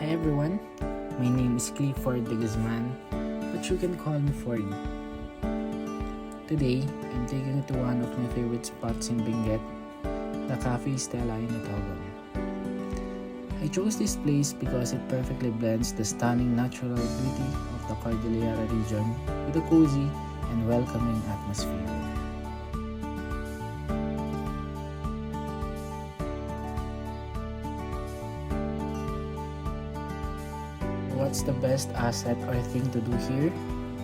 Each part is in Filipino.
Hi everyone, my name is Clifford de Guzman, but you can call me Fordy. Today, I'm taking you to one of my favorite spots in Benguet, the Cafe Stella in Itogon. I chose this place because it perfectly blends the stunning natural beauty of the Cordillera region with a cozy and welcoming atmosphere. What's the best asset or thing to do here?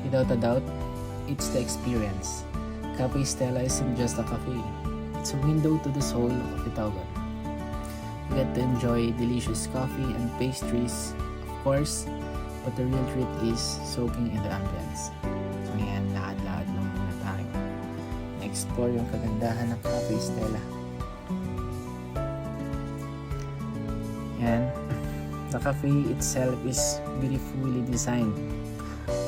Without a doubt, it's the experience. Cafe Stella isn't just a cafe, it's a window to the soul of Itogon. You get to enjoy delicious coffee and pastries, of course, but the real treat is soaking in the ambience. So yan, lakad-lakad lang muna tayo. Explore yung kagandahan ng Cafe Stella. Yan. The cafe itself is beautifully designed,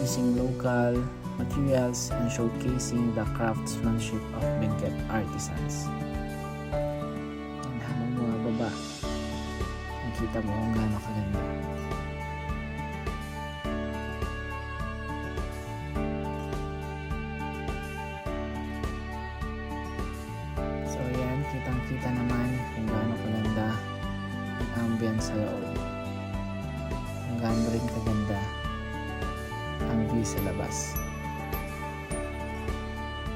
using local materials and showcasing the craftsmanship of Benguet artisans. Yan, habang bumababa, nakita mo kung gaano kaganda. So yan, kitang-kita naman kung gaano kaganda ang ambience sa loob. Gaano rin kaganda ang view sa labas.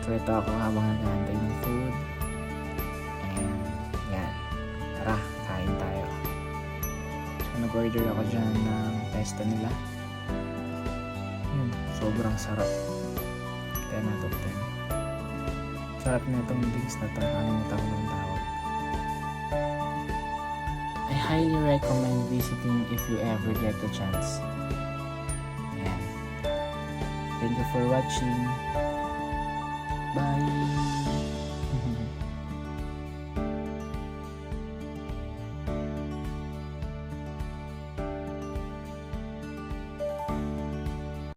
So ito ako habang naghahantay ng food. And yan, tara, kain tayo. So nag-order ako dyan ng pesto nila. Yun, sobrang sarap. 10 out of 10. Sarap na itong drinks na ito. Nakalimutan ko ng tawag. I highly recommend visiting if you ever get the chance. Ayan. Thank you for watching. Bye!